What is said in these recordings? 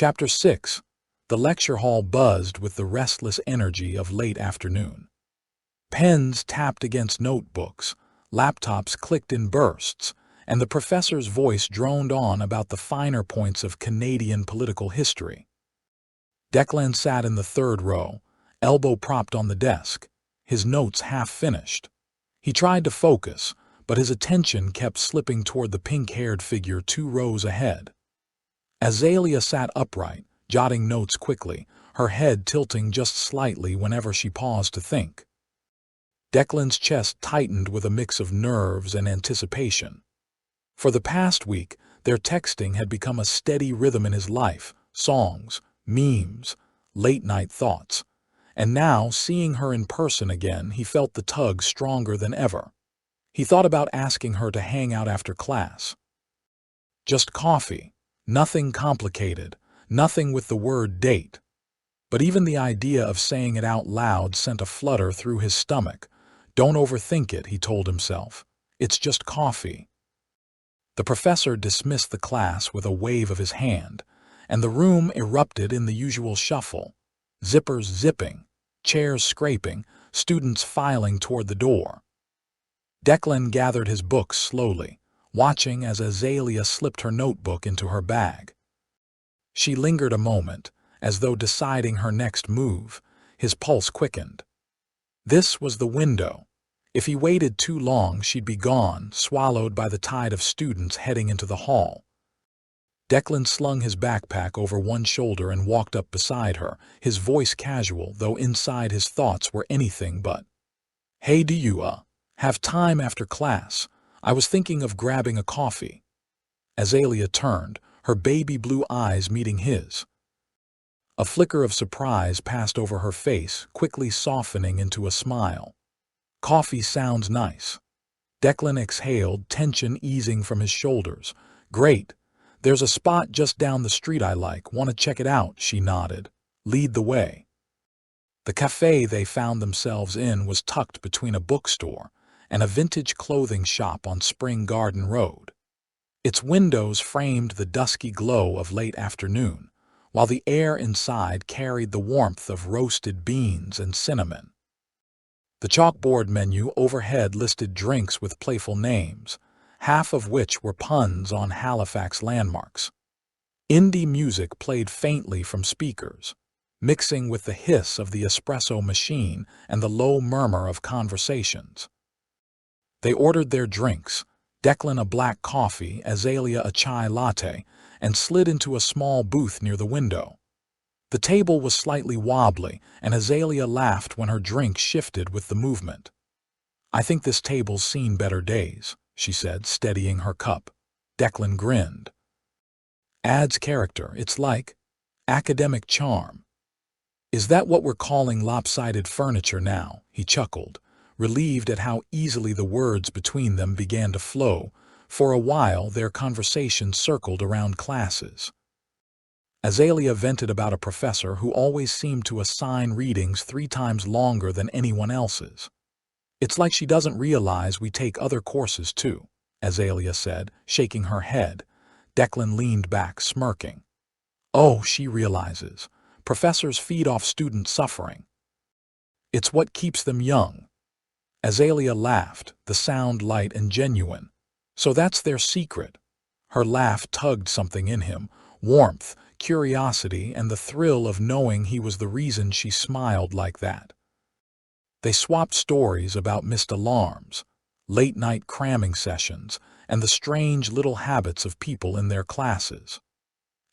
Chapter 6. The lecture hall buzzed with the restless energy of late afternoon. Pens tapped against notebooks, laptops clicked in bursts, and the professor's voice droned on about the finer points of Canadian political history. Declan sat in the third row, elbow propped on the desk, his notes half finished. He tried to focus, but his attention kept slipping toward the pink-haired figure 2 rows ahead. Azalea sat upright, jotting notes quickly, her head tilting just slightly whenever she paused to think. Declan's chest tightened with a mix of nerves and anticipation. For the past week, their texting had become a steady rhythm in his life, songs, memes, late-night thoughts. And now, seeing her in person again, he felt the tug stronger than ever. He thought about asking her to hang out after class. Just coffee, nothing complicated, nothing with the word date. But even the idea of saying it out loud sent a flutter through his stomach. Don't overthink it, he told himself. It's just coffee. The professor dismissed the class with a wave of his hand, and the room erupted in the usual shuffle. Zippers zipping, chairs scraping, students filing toward the door. Declan gathered his books slowly, watching as Azalea slipped her notebook into her bag. She lingered a moment, as though deciding her next move. His pulse quickened. This was the window. If he waited too long, she'd be gone, swallowed by the tide of students heading into the hall. Declan slung his backpack over one shoulder and walked up beside her, his voice casual, though inside his thoughts were anything but. Hey, do you, have time after class? I was thinking of grabbing a coffee. Azalea turned, her baby blue eyes meeting his. A flicker of surprise passed over her face, quickly softening into a smile. Coffee sounds nice. Declan exhaled, tension easing from his shoulders. Great. There's a spot just down the street I like. Want to check it out? She nodded. Lead the way. The cafe they found themselves in was tucked between a bookstore and a vintage clothing shop on Spring Garden Road. Its windows framed the dusky glow of late afternoon, while the air inside carried the warmth of roasted beans and cinnamon. The chalkboard menu overhead listed drinks with playful names, half of which were puns on Halifax landmarks. Indie music played faintly from speakers, mixing with the hiss of the espresso machine and the low murmur of conversations. They ordered their drinks, Declan a black coffee, Azalea a chai latte, and slid into a small booth near the window. The table was slightly wobbly, and Azalea laughed when her drink shifted with the movement. I think this table's seen better days, she said, steadying her cup. Declan grinned. Adds character, it's like academic charm. Is that what we're calling lopsided furniture now? He chuckled, relieved at how easily the words between them began to flow. For a while, their conversation circled around classes. Azalea vented about a professor who always seemed to assign readings 3 times longer than anyone else's. It's like she doesn't realize we take other courses too, Azalea said, shaking her head. Declan leaned back, smirking. Oh, she realizes. Professors feed off student suffering. It's what keeps them young. Azalea laughed, the sound light and genuine. So that's their secret. Her laugh tugged something in him, warmth, curiosity, and the thrill of knowing he was the reason she smiled like that. They swapped stories about missed alarms, late-night cramming sessions, and the strange little habits of people in their classes.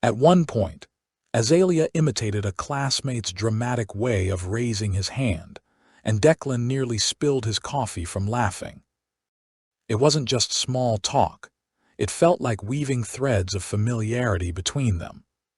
At one point, Azalea imitated a classmate's dramatic way of raising his hand, and Declan nearly spilled his coffee from laughing. It wasn't just small talk. It felt like weaving threads of familiarity between them.